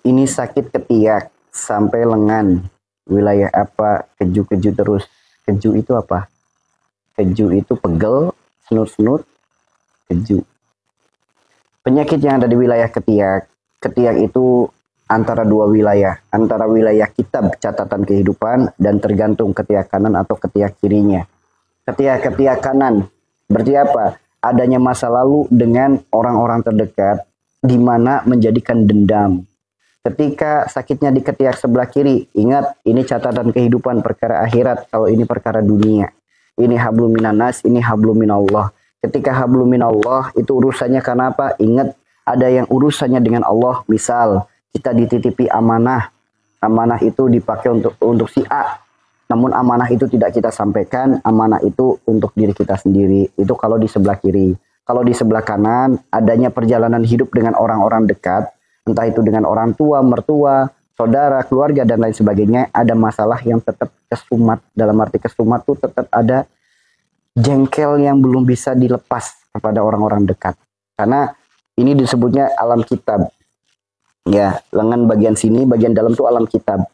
Ini sakit ketiak sampai lengan. Wilayah apa? Keju-keju terus. Keju itu apa? Keju itu pegel, senut-senut, keju. Penyakit yang ada di wilayah ketiak. Ketiak itu antara dua wilayah. Antara wilayah kitab catatan kehidupan dan tergantung ketiak kanan atau ketiak kirinya. Ketiak kanan berarti apa? Adanya masa lalu dengan orang-orang terdekat di mana menjadikan dendam. Ketika sakitnya di ketiak sebelah kiri, ingat ini catatan kehidupan perkara akhirat, kalau ini perkara dunia. Ini hablum minanas, ini hablum minallah. Ketika hablum minallah itu urusannya karena apa? Ingat ada yang urusannya dengan Allah. Misal kita dititipi amanah. Amanah itu dipakai untuk si A. Namun amanah itu tidak kita sampaikan, amanah itu untuk diri kita sendiri. Itu kalau di sebelah kiri. Kalau di sebelah kanan, adanya perjalanan hidup dengan orang-orang dekat, entah itu dengan orang tua, mertua, saudara, keluarga, dan lain sebagainya, ada masalah yang tetap kesumat. Dalam arti kesumat itu tetap ada jengkel yang belum bisa dilepas kepada orang-orang dekat. Karena ini disebutnya alam kitab. Ya, lengan bagian sini, bagian dalam itu alam kitab.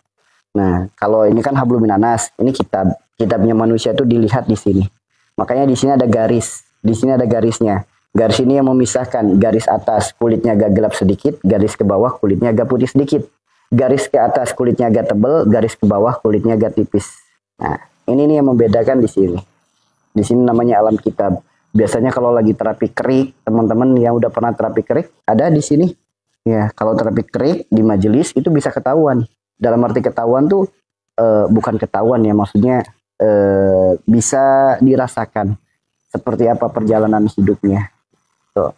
Nah, kalau ini kan hablum minanas, ini kitab. Kitabnya manusia itu dilihat di sini. Makanya di sini ada garis. Di sini ada garisnya. Garis ini yang memisahkan garis atas kulitnya agak gelap sedikit, garis ke bawah kulitnya agak putih sedikit. Garis ke atas kulitnya agak tebal, garis ke bawah kulitnya agak tipis. Nah, ini nih yang membedakan di sini. Di sini namanya alam kitab. Biasanya kalau lagi terapi kerik, teman-teman yang udah pernah terapi kerik, ada di sini. Ya, kalau terapi kerik di majelis itu bisa ketahuan. Dalam arti ketahuan tuh bukan ketahuan ya, maksudnya bisa dirasakan seperti apa perjalanan hidupnya. Tuh.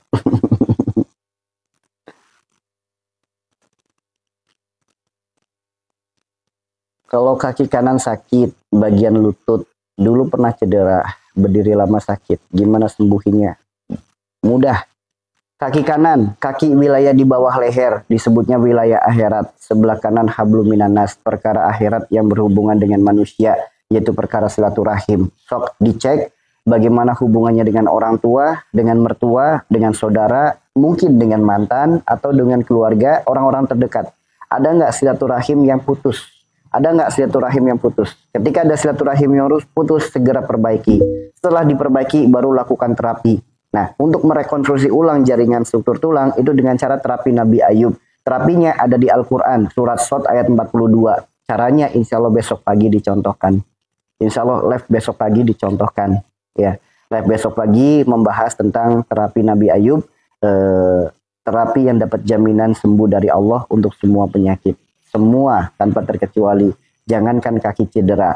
Kalau kaki kanan sakit, bagian lutut, dulu pernah cedera, berdiri lama sakit, gimana sembuhinya? Mudah. Kaki kanan, kaki wilayah di bawah leher, disebutnya wilayah akhirat. Sebelah kanan hablum minanas, perkara akhirat yang berhubungan dengan manusia, yaitu perkara silaturahim. Sok dicek bagaimana hubungannya dengan orang tua, dengan mertua, dengan saudara, mungkin dengan mantan, atau dengan keluarga, orang-orang terdekat. Ada nggak silaturahim yang putus? Ada nggak silaturahim yang putus? Ketika ada silaturahim yang putus, segera perbaiki. Setelah diperbaiki, baru lakukan terapi. Nah, untuk merekonstruksi ulang jaringan struktur tulang, itu dengan cara terapi Nabi Ayub. Terapinya ada di Al-Quran, surat Shad ayat 42. Caranya insya Allah besok pagi dicontohkan. Insya Allah live besok pagi dicontohkan. Ya, live besok pagi membahas tentang terapi Nabi Ayub. Terapi yang dapat jaminan sembuh dari Allah untuk semua penyakit. Semua tanpa terkecuali. Jangankan kaki cedera.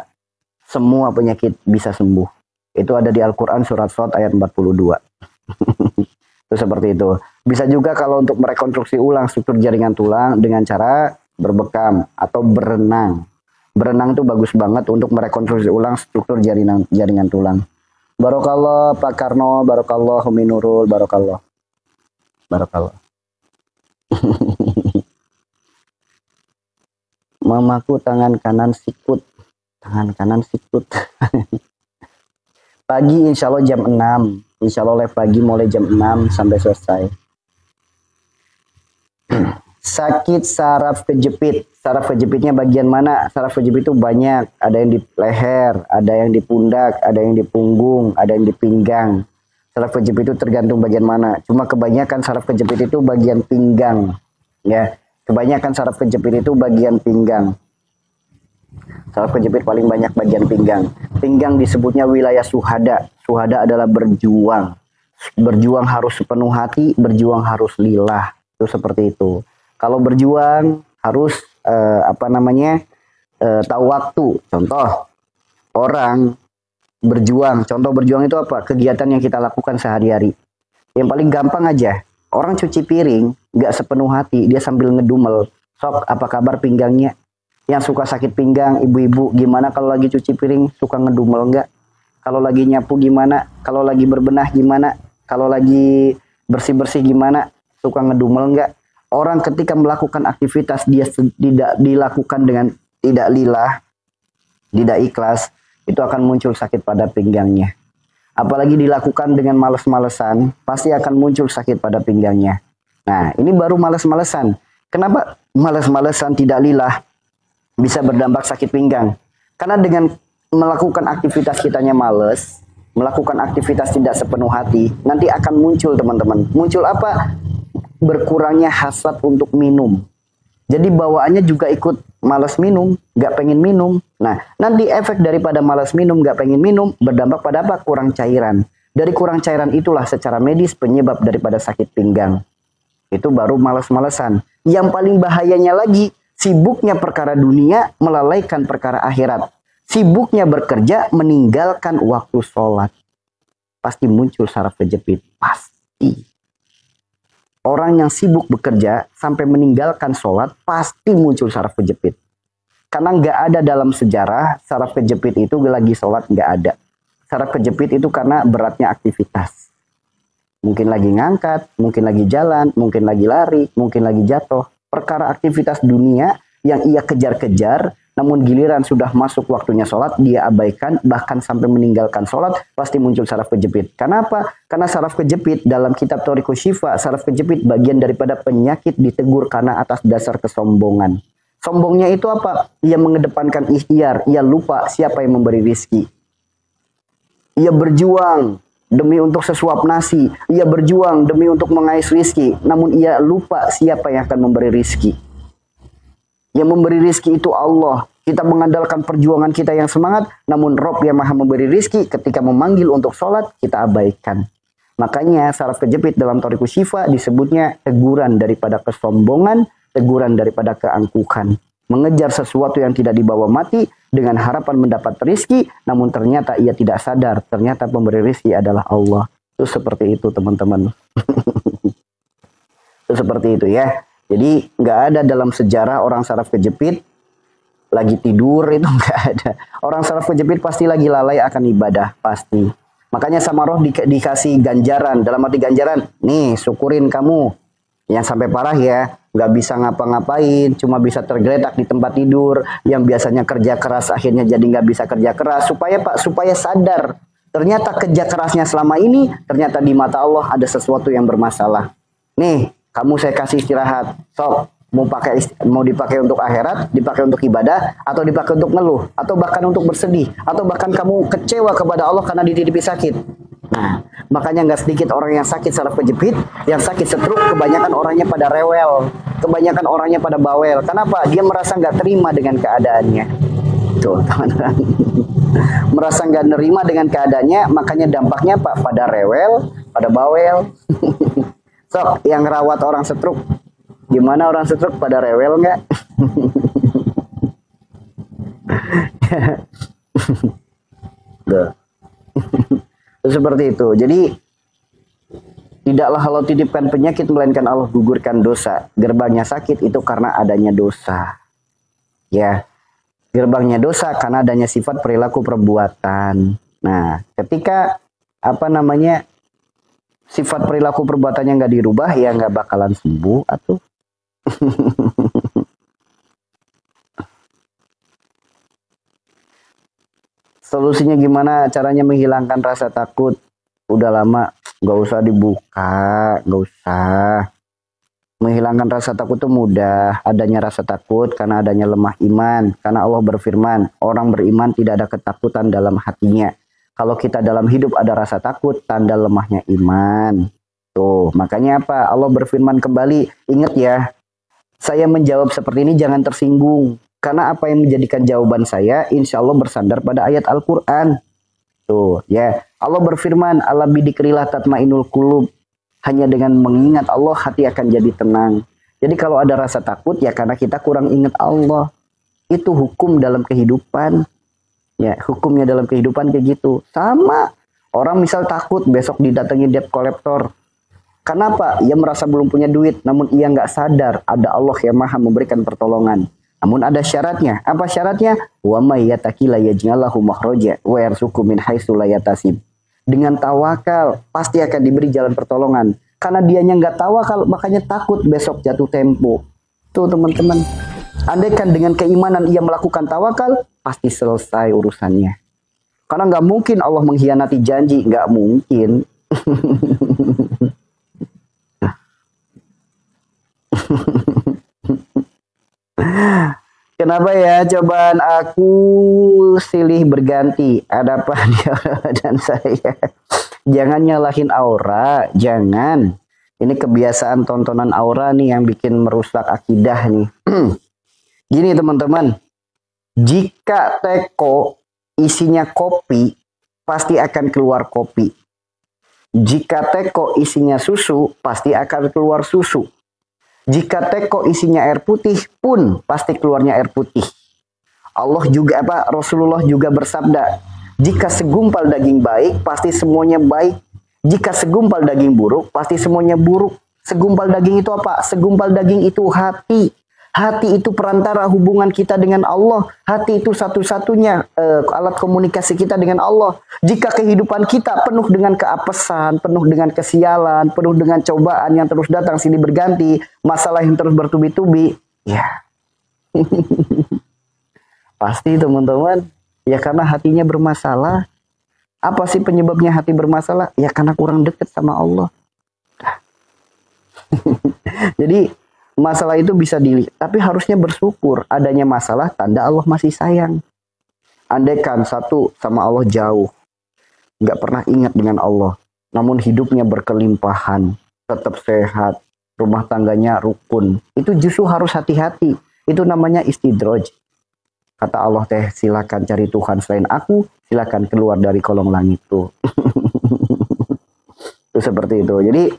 Semua penyakit bisa sembuh. Itu ada di Al-Quran surat Shad ayat 42. Itu seperti itu. Bisa juga kalau untuk merekonstruksi ulang struktur jaringan tulang dengan cara berbekam atau berenang. Berenang itu bagus banget untuk merekonstruksi ulang struktur jaringan tulang. Barokallah Pak Karno, barokallah Umi Nurul, barokallah. Barokallah. Mamaku tangan kanan sikut. Tangan kanan sikut. Pagi insya Allah jam 6. Insya Allah live pagi mulai jam 6 sampai selesai. Sakit saraf kejepit. Saraf kejepitnya bagian mana? Saraf kejepit itu banyak. Ada yang di leher, ada yang di pundak, ada yang di punggung, ada yang di pinggang. Saraf kejepit itu tergantung bagian mana. Cuma kebanyakan saraf kejepit itu bagian pinggang. Ya, kebanyakan saraf kejepit itu bagian pinggang. Saraf kejepit paling banyak bagian pinggang. Pinggang disebutnya wilayah suhada. Suhada adalah berjuang. Berjuang harus sepenuh hati, berjuang harus lillah. Itu seperti itu. Kalau berjuang harus tahu waktu. Contoh orang berjuang. Contoh berjuang itu apa? Kegiatan yang kita lakukan sehari-hari. Yang paling gampang aja. Orang cuci piring nggak sepenuh hati, dia sambil ngedumel. Sok, apa kabar pinggangnya? Yang suka sakit pinggang, ibu-ibu, gimana kalau lagi cuci piring suka ngedumel nggak? Kalau lagi nyapu gimana? Kalau lagi berbenah gimana? Kalau lagi bersih-bersih gimana? Suka ngedumel nggak? Orang ketika melakukan aktivitas dia tidak dilakukan dengan tidak lillah, tidak ikhlas, itu akan muncul sakit pada pinggangnya. Apalagi dilakukan dengan males-malesan, pasti akan muncul sakit pada pinggangnya. Nah, ini baru males-malesan. Kenapa malas-malesan tidak lillah bisa berdampak sakit pinggang? Karena dengan melakukan aktivitas kitanya males, melakukan aktivitas tidak sepenuh hati, nanti akan muncul teman-teman. Muncul apa? Berkurangnya hasrat untuk minum. Jadi bawaannya juga ikut malas minum, gak pengen minum. Nah, nanti efek daripada malas minum, gak pengen minum, berdampak pada apa? Kurang cairan. Dari kurang cairan itulah secara medis penyebab daripada sakit pinggang. Itu baru malas-malesan. Yang paling bahayanya lagi, sibuknya perkara dunia melalaikan perkara akhirat. Sibuknya bekerja meninggalkan waktu sholat. Pasti muncul saraf kejepit. Pasti. Orang yang sibuk bekerja sampai meninggalkan sholat pasti muncul saraf kejepit. Karena nggak ada dalam sejarah saraf kejepit itu lagi sholat, nggak ada. Saraf kejepit itu karena beratnya aktivitas. Mungkin lagi ngangkat, mungkin lagi jalan, mungkin lagi lari, mungkin lagi jatuh. Perkara aktivitas dunia yang ia kejar-kejar, namun giliran sudah masuk waktunya sholat, dia abaikan, bahkan sampai meninggalkan sholat, pasti muncul saraf kejepit. Kenapa? Karena saraf kejepit dalam kitab Thariqus Syifa, saraf kejepit bagian daripada penyakit ditegur karena atas dasar kesombongan. Sombongnya itu apa? Ia mengedepankan ikhtiar, ia lupa siapa yang memberi rizki. Ia berjuang demi untuk sesuap nasi, ia berjuang demi untuk mengais rizki, namun ia lupa siapa yang akan memberi rizki. Yang memberi rizki itu Allah. Kita mengandalkan perjuangan kita yang semangat, namun Rob yang maha memberi rizki ketika memanggil untuk sholat, kita abaikan. Makanya saraf kejepit dalam Thariqus Syifa disebutnya teguran daripada kesombongan, teguran daripada keangkuhan. Mengejar sesuatu yang tidak dibawa mati dengan harapan mendapat rizki, namun ternyata ia tidak sadar, ternyata pemberi rizki adalah Allah. Itu seperti itu teman-teman. Itu seperti itu ya. Jadi nggak ada dalam sejarah orang saraf kejepit lagi tidur, itu nggak ada. Orang saraf kejepit pasti lagi lalai akan ibadah, pasti. Makanya sama roh dikasih ganjaran, dalam arti ganjaran, nih syukurin kamu yang sampai parah ya, nggak bisa ngapa-ngapain, cuma bisa tergeletak di tempat tidur, yang biasanya kerja keras akhirnya jadi nggak bisa kerja keras, supaya sadar, ternyata kerja kerasnya selama ini, ternyata di mata Allah ada sesuatu yang bermasalah. Nih, kamu saya kasih istirahat, sok mau dipakai untuk akhirat, dipakai untuk ibadah, atau dipakai untuk ngeluh, atau bahkan untuk bersedih, atau bahkan kamu kecewa kepada Allah karena dititipi sakit. Nah, makanya nggak sedikit orang yang sakit saraf kejepit, yang sakit stroke, kebanyakan orangnya pada rewel, kebanyakan orangnya pada bawel. Kenapa? Dia merasa nggak terima dengan keadaannya. Tuh, teman-teman. Merasa nggak nerima dengan keadaannya, makanya dampaknya Pak pada rewel, pada bawel. Sok, yang rawat orang stroke, gimana orang stroke pada rewel nggak? Seperti itu. Jadi tidaklah Allah titipkan penyakit melainkan Allah gugurkan dosa. Gerbangnya sakit itu karena adanya dosa. Ya, gerbangnya dosa karena adanya sifat perilaku perbuatan. Nah, ketika sifat perilaku perbuatannya nggak dirubah, ya nggak bakalan sembuh atuh. Solusinya gimana caranya menghilangkan rasa takut? Udah lama nggak usah dibuka, nggak usah. Menghilangkan rasa takut itu mudah. Adanya rasa takut karena adanya lemah iman. Karena Allah berfirman, orang beriman tidak ada ketakutan dalam hatinya. Kalau kita dalam hidup ada rasa takut, tanda lemahnya iman. Tuh, makanya apa? Allah berfirman kembali, ingat ya, saya menjawab seperti ini jangan tersinggung. Karena apa yang menjadikan jawaban saya, insya Allah bersandar pada ayat Al-Quran. Tuh, ya. Allah berfirman, ala bidikrillah tatmainul qulub. Hanya dengan mengingat Allah, hati akan jadi tenang. Jadi kalau ada rasa takut, ya karena kita kurang ingat Allah. Itu hukum dalam kehidupan. Ya, hukumnya dalam kehidupan kayak gitu. Sama. Orang misal takut besok didatangi debt collector. Kenapa? Ia merasa belum punya duit, namun ia nggak sadar ada Allah yang maha memberikan pertolongan. Namun ada syaratnya. Apa syaratnya? Wa may yattaqilla yaj'alhu makhraja wa yarzuqhu min haitsu la yahtasib. Dengan tawakal pasti akan diberi jalan pertolongan. Karena dianya nggak tawakal, makanya takut besok jatuh tempo. Tuh teman-teman. Andaikan dengan keimanan ia melakukan tawakal, pasti selesai urusannya. Karena nggak mungkin Allah mengkhianati janji, nggak mungkin. Kenapa ya cobaan aku silih berganti? Ada apa dia dan saya? Jangan nyalahin Aura, jangan. Ini kebiasaan tontonan Aura nih yang bikin merusak akidah nih. Gini teman-teman, jika teko isinya kopi, pasti akan keluar kopi. Jika teko isinya susu, pasti akan keluar susu. Jika teko isinya air putih pun pasti keluarnya air putih. Allah juga Rasulullah juga bersabda, jika segumpal daging baik pasti semuanya baik. Jika segumpal daging buruk pasti semuanya buruk. Segumpal daging itu apa? Segumpal daging itu hati. Hati itu perantara hubungan kita dengan Allah. Hati itu satu-satunya alat komunikasi kita dengan Allah. Jika kehidupan kita penuh dengan keapesan, penuh dengan kesialan, penuh dengan cobaan yang terus datang silih berganti, masalah yang terus bertubi-tubi, ya pasti teman-teman, ya karena hatinya bermasalah. Apa sih penyebabnya hati bermasalah? Ya karena kurang dekat sama Allah. Jadi masalah itu bisa tapi harusnya bersyukur. Adanya masalah tanda Allah masih sayang. Andaikan satu sama Allah jauh, nggak pernah ingat dengan Allah, namun hidupnya berkelimpahan, tetap sehat, rumah tangganya rukun, itu justru harus hati-hati. Itu namanya istidraj. Kata Allah teh, silakan cari Tuhan selain aku, silakan keluar dari kolong langit tuh. Itu seperti itu. Jadi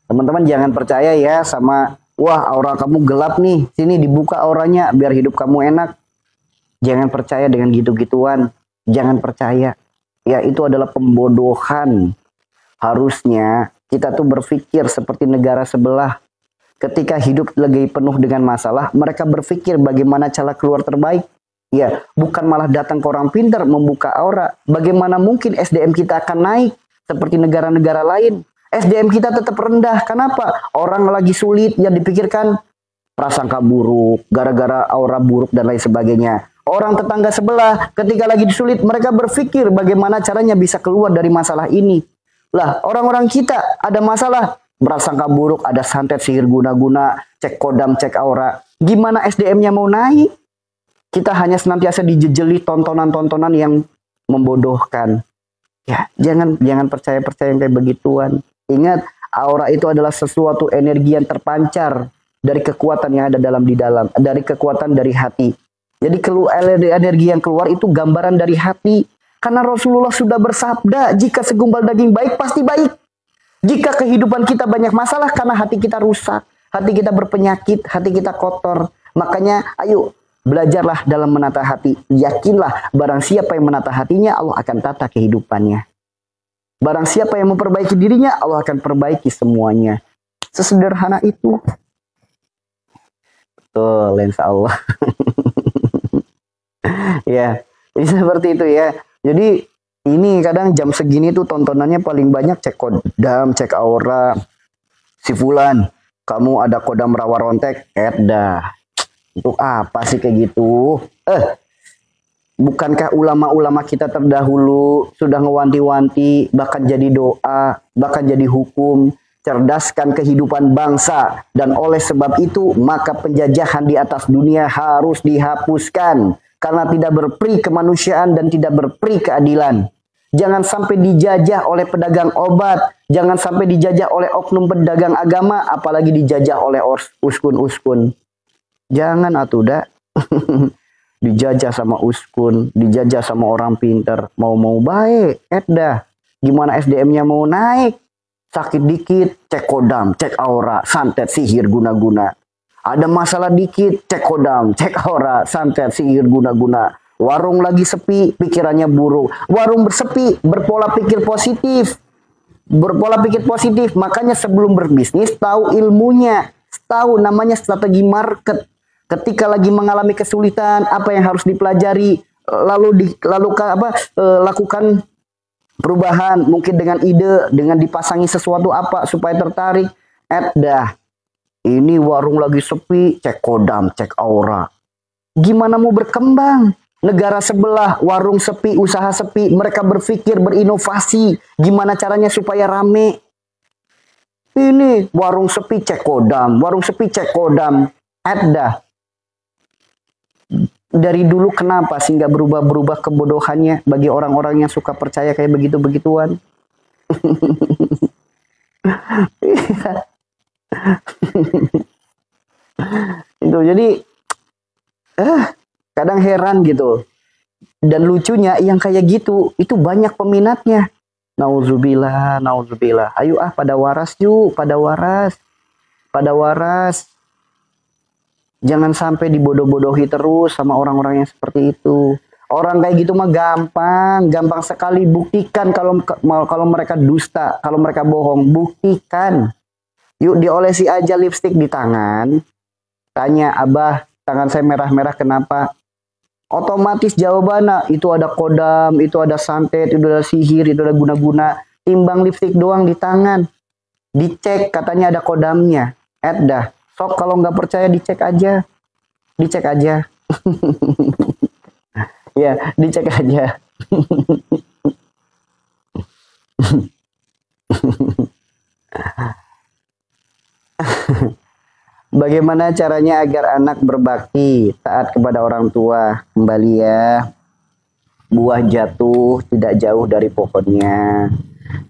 teman-teman jangan percaya ya sama, wah aura kamu gelap nih, sini dibuka auranya biar hidup kamu enak. Jangan percaya dengan gitu-gituan. Jangan percaya. Ya itu adalah pembodohan. Harusnya kita tuh berpikir seperti negara sebelah. Ketika hidup lagi penuh dengan masalah, mereka berpikir bagaimana cara keluar terbaik. Ya, bukan malah datang ke orang pintar membuka aura. Bagaimana mungkin SDM kita akan naik seperti negara-negara lain? SDM kita tetap rendah. Kenapa? Orang lagi sulit, yang dipikirkan prasangka buruk, gara-gara aura buruk dan lain sebagainya. Orang tetangga sebelah ketika lagi sulit, mereka berpikir bagaimana caranya bisa keluar dari masalah ini. Lah, orang-orang kita ada masalah, prasangka buruk, ada santet, sihir guna-guna, cek kodam, cek aura. Gimana SDM-nya mau naik? Kita hanya senantiasa dijejeli tontonan-tontonan yang membodohkan. Ya, jangan percaya-percaya yang kayak begituan. Ingat, aura itu adalah sesuatu energi yang terpancar dari kekuatan yang ada dari kekuatan dari hati. Jadi energi yang keluar itu gambaran dari hati. Karena Rasulullah sudah bersabda, jika segumpal daging baik pasti baik. Jika kehidupan kita banyak masalah karena hati kita rusak, hati kita berpenyakit, hati kita kotor. Makanya ayo belajarlah dalam menata hati. Yakinlah barang siapa yang menata hatinya, Allah akan tata kehidupannya. Barang siapa yang memperbaiki dirinya, Allah akan perbaiki semuanya. Sesederhana itu. Betul, insya Allah. Ya, jadi seperti itu ya. Jadi ini kadang jam segini tuh tontonannya paling banyak cek kodam, cek aura. Si Fulan, kamu ada kodam rawa rontek, dah. Untuk apa sih kayak gitu? Bukankah ulama-ulama kita terdahulu sudah ngewanti-wanti, bahkan jadi doa, bahkan jadi hukum, cerdaskan kehidupan bangsa. Dan oleh sebab itu, maka penjajahan di atas dunia harus dihapuskan. Karena tidak berperi kemanusiaan dan tidak berperi keadilan. Jangan sampai dijajah oleh pedagang obat. Jangan sampai dijajah oleh oknum pedagang agama. Apalagi dijajah oleh uskun-uskun. Jangan atuh dah. Dijajah sama uskun. Dijajah sama orang pinter. Mau-mau baik. Dah. Gimana SDM-nya mau naik? Sakit dikit. Cek kodam. Cek aura. Santet sihir guna-guna. Ada masalah dikit, cek kodam, cek aura, santet, sihir, guna-guna. Warung lagi sepi, pikirannya buruk. Warung bersepi, berpola pikir positif. Berpola pikir positif, makanya sebelum berbisnis, tahu ilmunya. Tahu namanya strategi market. Ketika lagi mengalami kesulitan, apa yang harus dipelajari. Lakukan perubahan, mungkin dengan ide, dengan dipasangi sesuatu apa, supaya tertarik. Dah. Ini warung lagi sepi, cek kodam, cek aura. Gimana mau berkembang? Negara sebelah, warung sepi, usaha sepi. Mereka berpikir, berinovasi. Gimana caranya supaya rame? Ini warung sepi, cek kodam. Warung sepi, cek kodam. Dah. dari dulu kenapa sih nggak berubah-berubah kebodohannya bagi orang-orang yang suka percaya kayak begitu-begituan? Itu jadi kadang heran gitu. Dan lucunya yang kayak gitu itu banyak peminatnya. Nauzubillah, nauzubillah. Ayo pada waras yuk, pada waras. Pada waras. Jangan sampai dibodoh-bodohi terus sama orang-orang yang seperti itu. Orang kayak gitu mah gampang, gampang sekali buktikan kalau mereka dusta, kalau mereka bohong, buktikan. Yuk diolesi aja lipstik di tangan. Tanya, "Abah, tangan saya merah-merah kenapa?" Otomatis jawabannya itu ada kodam, itu ada santet, itu ada sihir, itu ada guna-guna. Timbang lipstik doang di tangan. Dicek katanya ada kodamnya. Dah. Sok kalau nggak percaya dicek aja. Dicek aja. Ya, dicek aja. Bagaimana caranya agar anak berbakti, taat kepada orang tua? Kembali ya, buah jatuh tidak jauh dari pohonnya.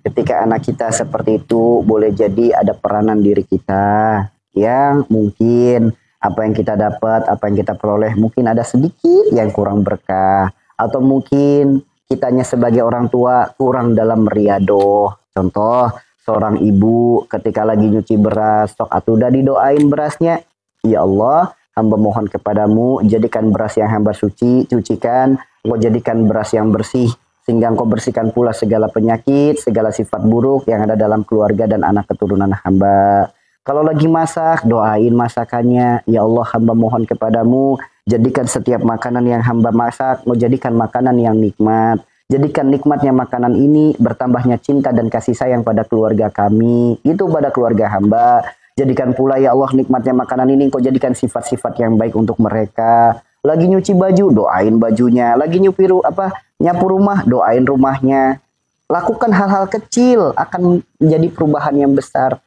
Ketika anak kita seperti itu, boleh jadi ada peranan diri kita yang mungkin apa yang kita dapat, apa yang kita peroleh, mungkin ada sedikit yang kurang berkah. Atau mungkin kitanya sebagai orang tua kurang dalam meriadoh. Contoh, seorang ibu ketika lagi nyuci beras, sok atuh udah didoain berasnya. Ya Allah, hamba mohon kepadamu, jadikan beras yang hamba cucikan, engkau jadikan beras yang bersih, sehingga engkau bersihkan pula segala penyakit, segala sifat buruk yang ada dalam keluarga dan anak keturunan hamba. Kalau lagi masak, doain masakannya. Ya Allah, hamba mohon kepadamu, jadikan setiap makanan yang hamba masak, engkau jadikan makanan yang nikmat. Jadikan nikmatnya makanan ini bertambahnya cinta dan kasih sayang pada keluarga kami. Itu pada keluarga hamba. Jadikan pula ya Allah nikmatnya makanan ini engkau jadikan sifat-sifat yang baik untuk mereka. Lagi nyuci baju, doain bajunya. Lagi nyapu rumah, doain rumahnya. Lakukan hal-hal kecil akan menjadi perubahan yang besar.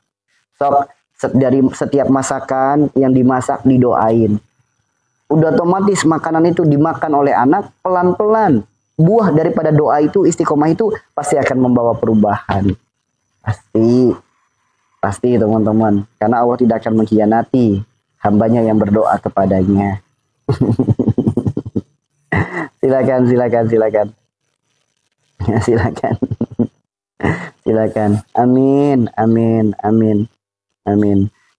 Dari setiap masakan yang dimasak didoain. Udah otomatis makanan itu dimakan oleh anak pelan-pelan. Buah daripada doa itu, istiqomah itu pasti akan membawa perubahan. Pasti teman-teman. Karena Allah tidak akan mengkhianati hambanya yang berdoa kepadanya. Silakan. Silakan. Amin.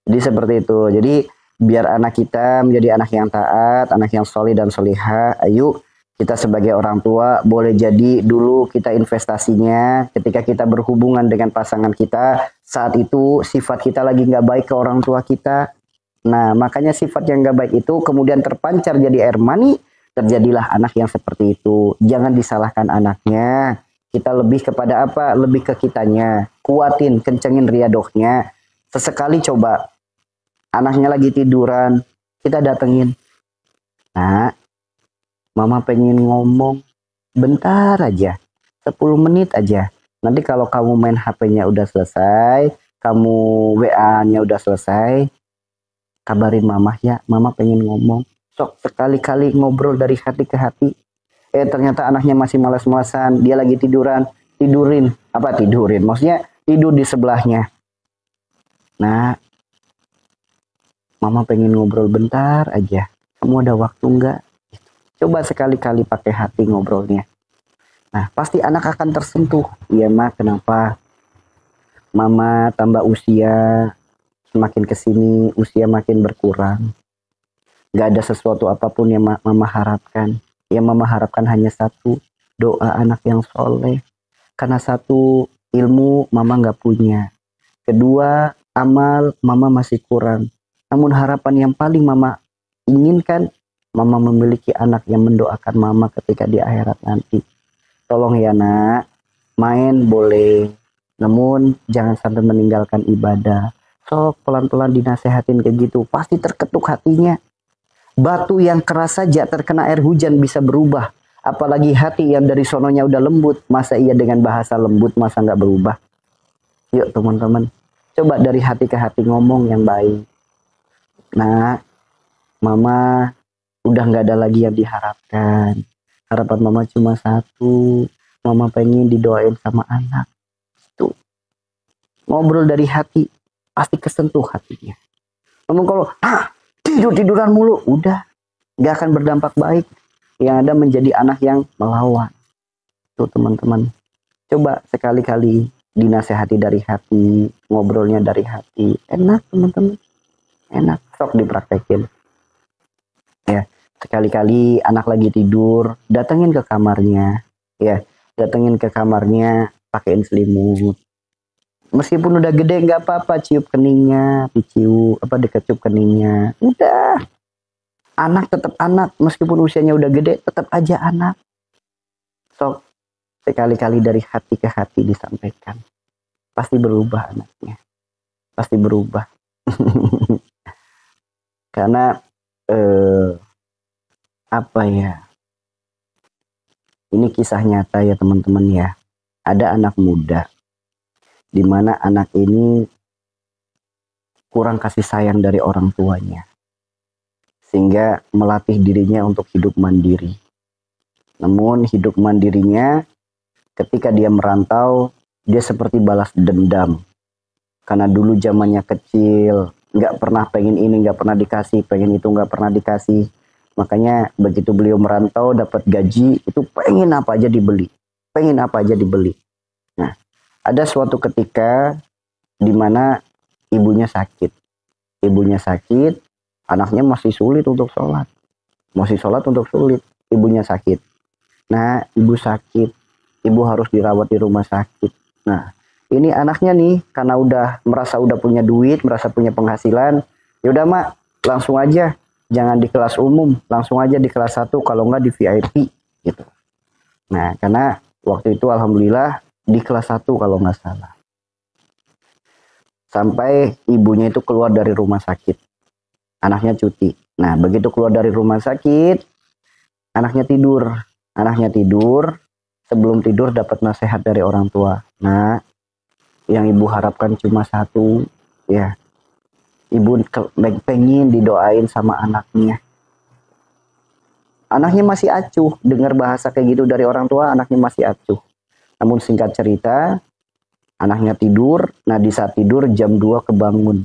Jadi seperti itu. Jadi biar anak kita menjadi anak yang taat, anak yang soleh dan solihah. Ayo kita sebagai orang tua boleh jadi dulu kita investasinya ketika kita berhubungan dengan pasangan kita, saat itu sifat kita lagi nggak baik ke orang tua kita. Nah makanya sifat yang nggak baik itu kemudian terpancar jadi air mani, terjadilah anak yang seperti itu. Jangan disalahkan anaknya, kita lebih kepada apa? Lebih ke kitanya, kuatin, kencengin riadohnya. Sesekali coba anaknya lagi tiduran, kita datengin. Nah, mama pengen ngomong bentar aja, 10 menit aja. Nanti kalau kamu main HP-nya udah selesai, kamu WA-nya udah selesai, kabarin mama ya, mama pengen ngomong. Sok sekali-kali ngobrol dari hati ke hati. Ternyata anaknya masih malas-malasan, dia lagi tidurin. Maksudnya tidur di sebelahnya. Nah, mama pengen ngobrol bentar aja. Kamu ada waktu enggak? Coba sekali-kali pakai hati ngobrolnya. Nah, pasti anak akan tersentuh. Iya, Ma, kenapa? Mama tambah usia, semakin kesini usia makin berkurang. Gak ada sesuatu apapun yang Mama harapkan. Yang Mama harapkan hanya satu, doa anak yang soleh. Karena satu, ilmu Mama gak punya. Kedua, amal Mama masih kurang. Namun harapan yang paling Mama inginkan, Mama memiliki anak yang mendoakan Mama ketika di akhirat nanti. Tolong ya nak, main boleh, namun jangan sampai meninggalkan ibadah. Sok pelan-pelan dinasehatin kayak gitu, pasti terketuk hatinya. Batu yang keras saja terkena air hujan bisa berubah. Apalagi hati yang dari sononya udah lembut, masa iya dengan bahasa lembut masa nggak berubah? Yuk teman-teman, coba dari hati ke hati ngomong yang baik. Nah, Mama Udah nggak ada lagi yang diharapkan. Harapan mama cuma satu, mama pengen didoain sama anak. Tuh, ngobrol dari hati, pasti kesentuh hatinya. Namun kalau tiduran mulu, udah nggak akan berdampak baik. Yang ada menjadi anak yang melawan. Tuh teman-teman, coba sekali-kali dinasehati dari hati, ngobrolnya dari hati. Enak teman-teman, enak. Sok dipraktekin. Ya, sekali-kali anak lagi tidur, datengin ke kamarnya. Ya, datengin ke kamarnya, pakein selimut. Meskipun udah gede nggak apa-apa, ciup keningnya, dikecup keningnya. Udah. Anak tetap anak, meskipun usianya udah gede, tetap aja anak. Sok sekali-kali dari hati ke hati disampaikan. Pasti berubah anaknya. Pasti berubah. Karena apa ya? Ini kisah nyata ya teman-teman ya. Ada anak muda di mana anak ini kurang kasih sayang dari orang tuanya. Sehingga melatih dirinya untuk hidup mandiri. Namun hidup mandirinya ketika dia merantau, dia seperti balas dendam. Karena dulu zamannya kecil, nggak pernah pengen ini, nggak pernah dikasih, pengen itu nggak pernah dikasih. Makanya begitu beliau merantau, dapat gaji, itu pengen apa aja dibeli. Pengen apa aja dibeli. Nah, ada suatu ketika di mana ibunya sakit. Ibunya sakit, anaknya masih sulit untuk sholat. Masih sholat untuk sulit. Ibunya sakit. Nah, ibu sakit. Ibu harus dirawat di rumah sakit. Nah, ini anaknya nih, karena merasa udah punya duit, merasa punya penghasilan. Yaudah mak, langsung aja. Jangan di kelas umum. Langsung aja di kelas 1, kalau nggak di VIP. Gitu. Nah, karena waktu itu alhamdulillah di kelas 1 kalau nggak salah. Sampai ibunya itu keluar dari rumah sakit. Anaknya cuti. Nah, begitu keluar dari rumah sakit, anaknya tidur. Anaknya tidur, sebelum tidur dapat nasihat dari orang tua. Nah, yang ibu harapkan cuma satu, ya. Ibu pengen didoain sama anaknya. Anaknya masih acuh, dengar bahasa kayak gitu dari orang tua, anaknya masih acuh. Namun singkat cerita, anaknya tidur, nah di saat tidur jam 2 kebangun.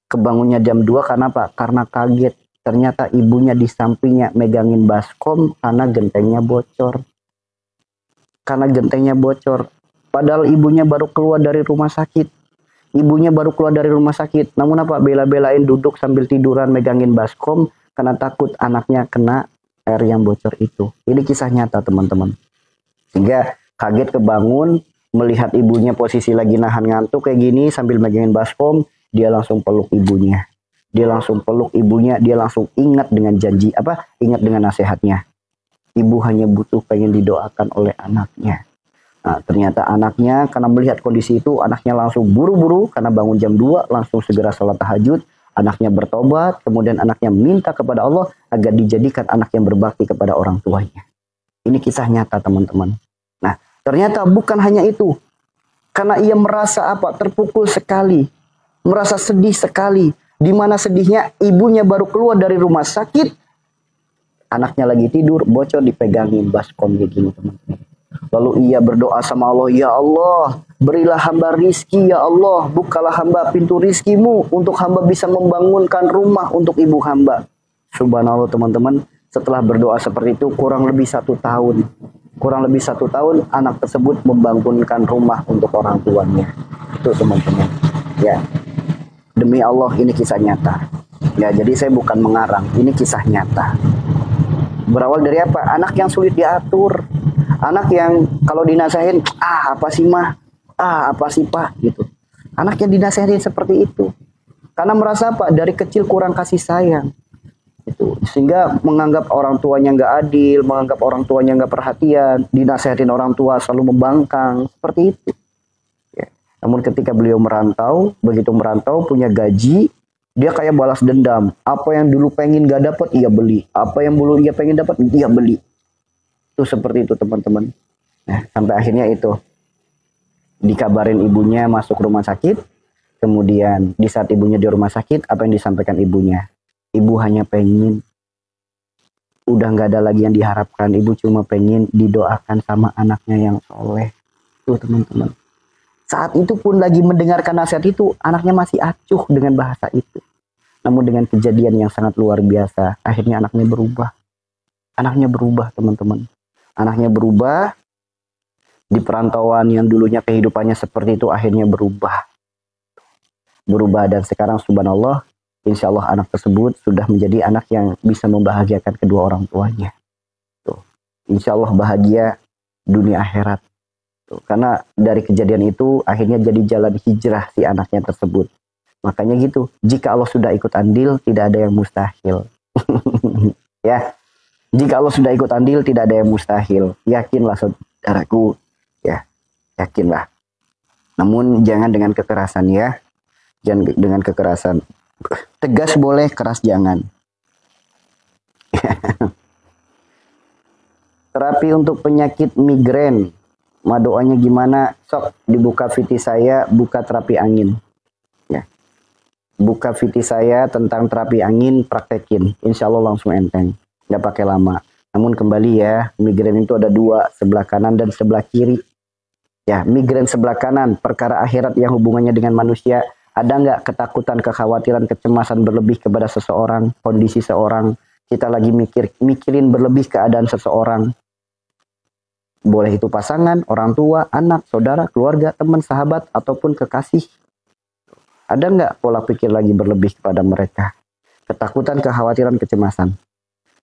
Kebangunnya jam 2 karena apa? Karena kaget. Ternyata ibunya di sampingnya megangin baskom karena gentengnya bocor. Karena gentengnya bocor. Padahal ibunya baru keluar dari rumah sakit. Ibunya baru keluar dari rumah sakit. Namun apa? Bela-belain duduk sambil tiduran megangin baskom karena takut anaknya kena air yang bocor itu. Ini kisah nyata teman-teman. Sehingga kaget kebangun, melihat ibunya posisi lagi nahan ngantuk kayak gini sambil megangin baskom. Dia langsung peluk ibunya. Dia langsung peluk ibunya. Dia langsung ingat dengan janji ingat dengan nasihatnya. Ibu hanya butuh pengen didoakan oleh anaknya. Nah, ternyata anaknya karena melihat kondisi itu, anaknya langsung buru-buru karena bangun jam 2 langsung segera sholat tahajud. Anaknya bertobat, kemudian anaknya minta kepada Allah agar dijadikan anak yang berbakti kepada orang tuanya. Ini kisah nyata teman-teman. Nah, ternyata bukan hanya itu. Karena ia merasa terpukul sekali. Merasa sedih sekali. Di mana sedihnya ibunya baru keluar dari rumah sakit. Anaknya lagi tidur, bocor dipegangin baskom kayak gini teman-teman. Lalu ia berdoa sama Allah, ya Allah, berilah hamba rizki ya Allah. Bukalah hamba pintu rizkimu untuk hamba bisa membangunkan rumah untuk ibu hamba. Subhanallah teman-teman. Setelah berdoa seperti itu kurang lebih 1 tahun. Kurang lebih 1 tahun anak tersebut membangunkan rumah untuk orang tuanya. Itu teman-teman. Ya. Demi Allah ini kisah nyata. Ya, jadi saya bukan mengarang, ini kisah nyata. Berawal dari apa? Anak yang sulit diatur. Anak yang kalau dinasehatin, apa sih mah? Apa sih pak? Gitu. Anak yang dinasehatin seperti itu. Karena merasa dari kecil kurang kasih sayang. Itu. Sehingga menganggap orang tuanya nggak adil, menganggap orang tuanya nggak perhatian, dinasehatin orang tua selalu membangkang. Seperti itu. Namun ketika beliau merantau, begitu merantau punya gaji, dia kayak balas dendam. Apa yang dulu pengen gak dapat, ia beli. Apa yang dulu ia pengen dapat, ia beli. Itu seperti itu teman-teman. Nah, sampai akhirnya itu dikabarin ibunya masuk rumah sakit. Kemudian di saat ibunya di rumah sakit, apa yang disampaikan ibunya? Ibu hanya pengen udah nggak ada lagi yang diharapkan. Ibu cuma pengen didoakan sama anaknya yang soleh. Tuh teman-teman. Saat itu pun lagi mendengarkan nasihat itu, anaknya masih acuh dengan bahasa itu. Namun dengan kejadian yang sangat luar biasa, akhirnya anaknya berubah. Anaknya berubah teman-teman. Anaknya berubah. Di perantauan yang dulunya kehidupannya seperti itu akhirnya berubah. Berubah dan sekarang subhanallah, insya Allah anak tersebut sudah menjadi anak yang bisa membahagiakan kedua orang tuanya. Tuh. Insya Allah bahagia dunia akhirat. Tuh. Karena dari kejadian itu akhirnya jadi jalan hijrah si anaknya tersebut. Makanya gitu, jika Allah sudah ikut andil, tidak ada yang mustahil. Ya, jika Allah sudah ikut andil, tidak ada yang mustahil. Yakinlah saudaraku. Ya, yakinlah. Namun jangan dengan kekerasan ya. Jangan dengan kekerasan. Tegas boleh, keras jangan. Terapi untuk penyakit migrain. Doanya gimana? Sok dibuka VT saya, buka terapi angin. Ya. Buka VT saya tentang terapi angin, praktekin. Insya Allah langsung enteng. Nggak pakai lama. Namun kembali ya, migrain itu ada dua, sebelah kanan dan sebelah kiri. Ya, migrain sebelah kanan, perkara akhirat yang hubungannya dengan manusia. Ada nggak ketakutan, kekhawatiran, kecemasan berlebih kepada seseorang, kondisi seorang. Kita lagi mikirin berlebih keadaan seseorang. Boleh itu pasangan, orang tua, anak, saudara, keluarga, teman, sahabat, ataupun kekasih. Ada nggak pola pikir lagi berlebih kepada mereka? Ketakutan, kekhawatiran, kecemasan.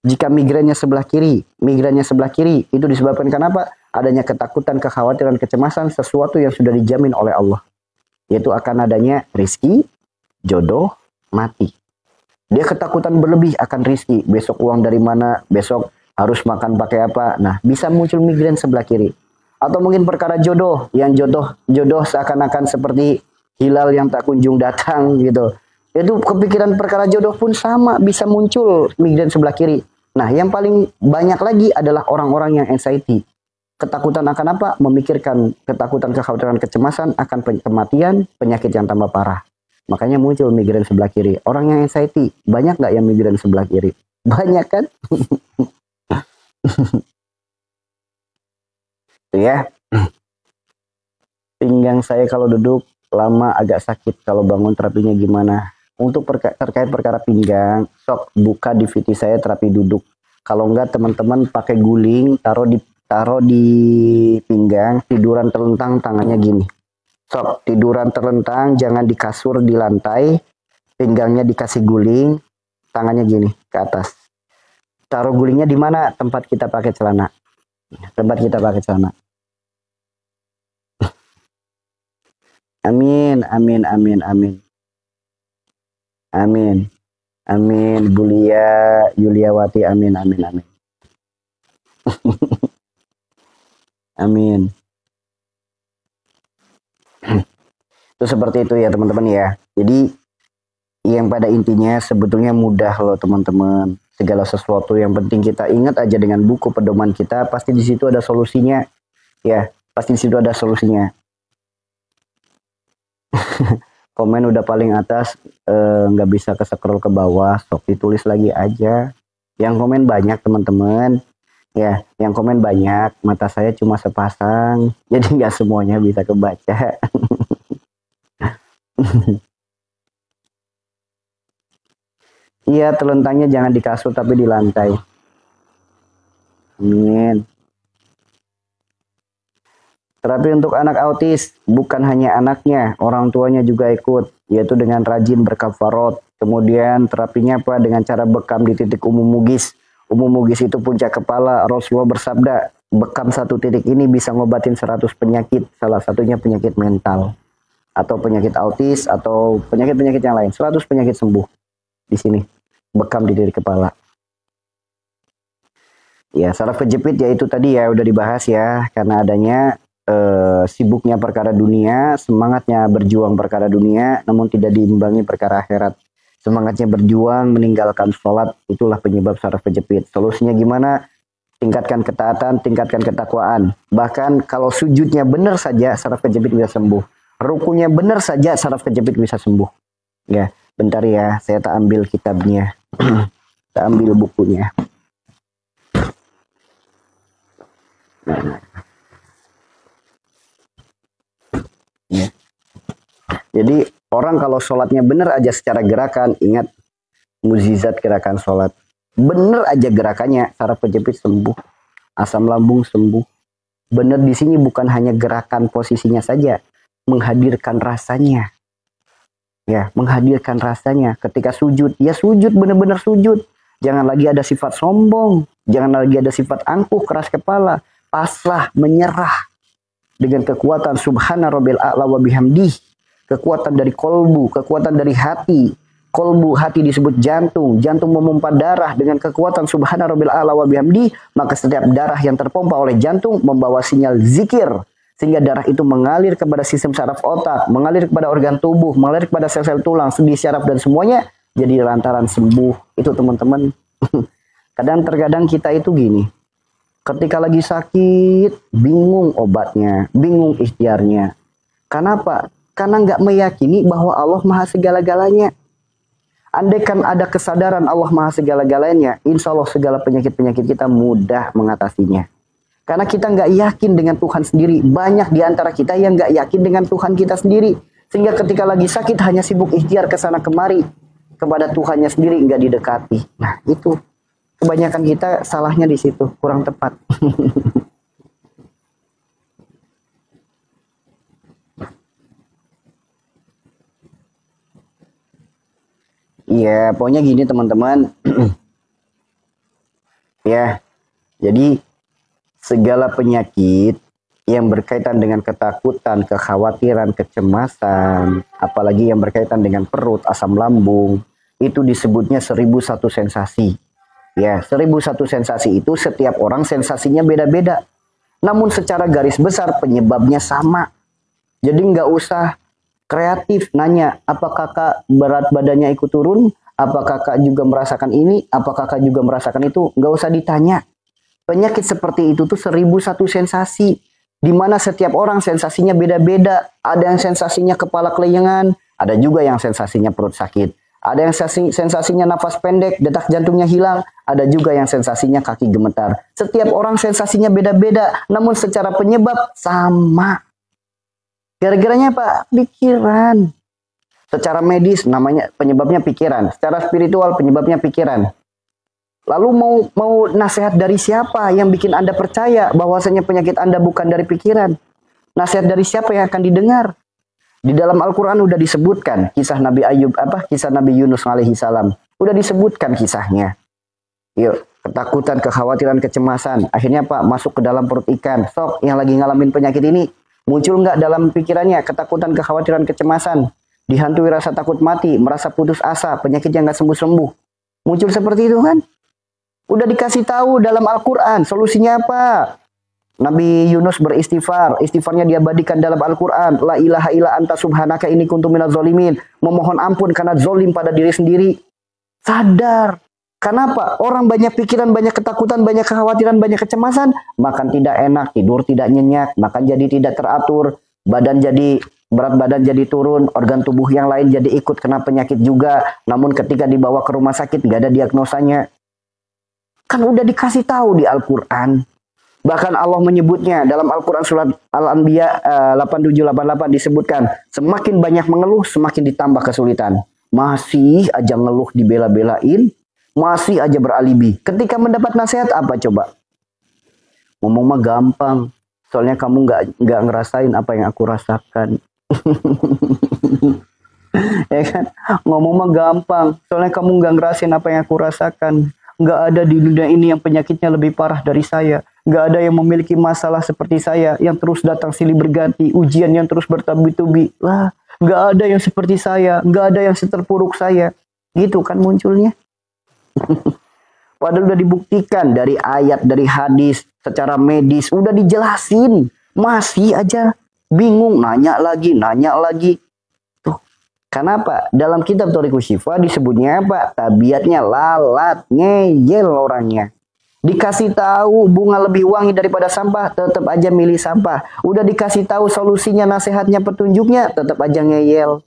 Jika migrainnya sebelah kiri itu disebabkan kenapa? Adanya ketakutan, kekhawatiran, kecemasan, sesuatu yang sudah dijamin oleh Allah. Yaitu akan adanya rizki, jodoh, mati. Dia ketakutan berlebih akan rizki. Besok uang dari mana? Besok harus makan pakai apa? Nah, bisa muncul migrain sebelah kiri. Atau mungkin perkara jodoh. Yang jodoh seakan-akan seperti hilal yang tak kunjung datang gitu. Itu kepikiran perkara jodoh pun sama. Bisa muncul migrain sebelah kiri. Nah, yang paling banyak lagi adalah orang-orang yang anxiety. Ketakutan akan apa? Memikirkan ketakutan, kekhawatiran, kecemasan akan kematian, penyakit yang tambah parah. Makanya muncul migrain sebelah kiri. Orang yang anxiety, banyak nggak yang migrain sebelah kiri? Banyak kan? Tuh ya. Pinggang saya kalau duduk lama agak sakit. Kalau bangun terapinya gimana? Untuk terkait perkara pinggang, sok buka DVD saya terapi duduk. Kalau enggak teman-teman pakai guling, taruh di pinggang, tiduran terlentang tangannya gini. Sok tiduran terlentang, jangan di kasur, di lantai, pinggangnya dikasih guling, tangannya gini ke atas. Taruh gulingnya di mana? Tempat kita pakai celana. Tempat kita pakai celana. Amin, amin, amin, amin. Amin. Amin. Bulia Yuliawati. Amin. Amin. Amin. Amin. Itu seperti itu ya teman-teman ya. Jadi yang pada intinya sebetulnya mudah loh teman-teman. Segala sesuatu yang penting kita ingat aja dengan buku pedoman kita. Pasti di situ ada solusinya. Ya, pasti di situ ada solusinya. Komen udah paling atas, nggak bisa ke-scroll ke bawah, sok ditulis lagi aja. Yang komen banyak teman-teman, ya, yang komen banyak, mata saya cuma sepasang, jadi nggak semuanya bisa kebaca. Iya, telentangnya jangan di kasur tapi di lantai. Amin. Terapi untuk anak autis, bukan hanya anaknya, orang tuanya juga ikut, yaitu dengan rajin berkafarot. Kemudian terapinya apa? Dengan cara bekam di titik umum mugis. Umum mugis itu puncak kepala. Rasulullah bersabda, bekam satu titik ini bisa ngobatin 100 penyakit, salah satunya penyakit mental. Atau penyakit autis, atau penyakit-penyakit yang lain. 100 penyakit sembuh di sini. Bekam di titik kepala. Ya, saraf kejepit yaitu tadi ya, udah dibahas ya, karena adanya sibuknya perkara dunia, semangatnya berjuang perkara dunia, namun tidak diimbangi perkara akhirat. Semangatnya berjuang, meninggalkan sholat, itulah penyebab saraf kejepit. Solusinya gimana? Tingkatkan ketaatan, tingkatkan ketakwaan. Bahkan kalau sujudnya benar saja, saraf kejepit bisa sembuh. Rukunya benar saja, saraf kejepit bisa sembuh. Ya, bentar ya, saya tak ambil kitabnya, tak ambil bukunya. Nah, ya. Jadi orang kalau sholatnya benar aja secara gerakan, ingat mukjizat gerakan sholat. Bener aja gerakannya, saraf kejepit sembuh, asam lambung sembuh. Bener di sini bukan hanya gerakan posisinya saja, menghadirkan rasanya. Ya, menghadirkan rasanya. Ketika sujud, ya sujud bener-bener sujud. Jangan lagi ada sifat sombong, jangan lagi ada sifat angkuh, keras kepala, pasrah, menyerah. Dengan kekuatan subhana rabbil a'la wa bihamdih, kekuatan dari kolbu, kekuatan dari hati. Kolbu, hati disebut jantung, jantung memompa darah dengan kekuatan subhana rabbil a'la wa bihamdi, maka setiap darah yang terpompa oleh jantung membawa sinyal zikir, sehingga darah itu mengalir kepada sistem saraf otak, mengalir kepada organ tubuh, mengalir kepada sel-sel tulang, sendi, syaraf dan semuanya, jadi lantaran sembuh. Itu teman-teman. Kadang-terkadang kita itu gini, ketika lagi sakit, bingung obatnya, bingung ikhtiarnya. Kenapa? Karena nggak meyakini bahwa Allah maha segala-galanya. Andaikan ada kesadaran Allah maha segala-galanya, insya Allah segala penyakit-penyakit kita mudah mengatasinya. Karena kita nggak yakin dengan Tuhan sendiri. Banyak di antara kita yang nggak yakin dengan Tuhan kita sendiri. Sehingga ketika lagi sakit hanya sibuk ikhtiar ke sana kemari. Kepada Tuhannya sendiri nggak didekati. Nah itu, kebanyakan kita salahnya di situ, kurang tepat. Iya, pokoknya gini teman-teman. Ya, jadi segala penyakit yang berkaitan dengan ketakutan, kekhawatiran, kecemasan, apalagi yang berkaitan dengan perut, asam lambung, itu disebutnya 1001 sensasi. Ya, 1001 sensasi itu setiap orang sensasinya beda-beda. Namun secara garis besar penyebabnya sama. Jadi nggak usah kreatif nanya, apa kakak berat badannya ikut turun? Apa kakak juga merasakan ini? Apa kakak juga merasakan itu? Nggak usah ditanya. Penyakit seperti itu tuh 1001 sensasi. Di mana setiap orang sensasinya beda-beda. Ada yang sensasinya kepala kelayangan, ada juga yang sensasinya perut sakit. Ada yang sensasinya nafas pendek, detak jantungnya hilang. Ada juga yang sensasinya kaki gemetar. Setiap orang sensasinya beda-beda, namun secara penyebab sama. Gara-garanya apa? Pikiran. Secara medis namanya penyebabnya pikiran. Secara spiritual penyebabnya pikiran. Lalu mau nasihat dari siapa yang bikin Anda percaya bahwasanya penyakit Anda bukan dari pikiran? Nasihat dari siapa yang akan didengar? Di dalam Al-Quran udah disebutkan kisah Nabi Ayub, kisah Nabi Yunus alaihi salam. Udah disebutkan kisahnya. Yuk, ketakutan, kekhawatiran, kecemasan. Akhirnya Pak masuk ke dalam perut ikan. Sok yang lagi ngalamin penyakit ini. Muncul nggak dalam pikirannya ketakutan, kekhawatiran, kecemasan, dihantui rasa takut mati, merasa putus asa, penyakit yang nggak sembuh-sembuh. Muncul seperti itu kan? Udah dikasih tahu dalam Al-Quran, solusinya apa? Nabi Yunus beristighfar, istighfarnya diabadikan dalam Al-Quran. La ilaha illa anta subhanaka inni kuntu minaz zalimin. Memohon ampun karena zolim pada diri sendiri. Sadar. Kenapa? Orang banyak pikiran, banyak ketakutan, banyak kekhawatiran, banyak kecemasan. Makan tidak enak, tidur tidak nyenyak, makan jadi tidak teratur, badan jadi berat badan jadi turun, organ tubuh yang lain jadi ikut kena penyakit juga. Namun ketika dibawa ke rumah sakit nggak ada diagnosanya. Kan udah dikasih tahu di Al-Quran. Bahkan Allah menyebutnya dalam Al-Quran surat Al-Anbiya 8788 disebutkan, semakin banyak mengeluh semakin ditambah kesulitan. Masih aja ngeluh dibela-belain, masih aja beralibi. Ketika mendapat nasihat apa coba? Ngomong mah gampang, soalnya kamu nggak ngerasain apa yang aku rasakan. Ya kan? Ngomong mah gampang, soalnya kamu nggak ngerasain apa yang aku rasakan. Nggak ada di dunia ini yang penyakitnya lebih parah dari saya. Nggak ada yang memiliki masalah seperti saya, yang terus datang silih berganti, ujian yang terus bertubi-tubi. Lah, nggak ada yang seperti saya, nggak ada yang seterpuruk saya. Gitu kan munculnya. Padahal udah dibuktikan dari ayat, dari hadis, secara medis, udah dijelasin. Masih aja bingung, nanya lagi. Tuh, kenapa? Dalam kitab Thariqus Syifa disebutnya apa? Tabiatnya lalat, ngeyel orangnya. Dikasih tahu bunga lebih wangi daripada sampah, tetap aja milih sampah. Udah dikasih tahu solusinya, nasihatnya, petunjuknya, tetap aja ngeyel.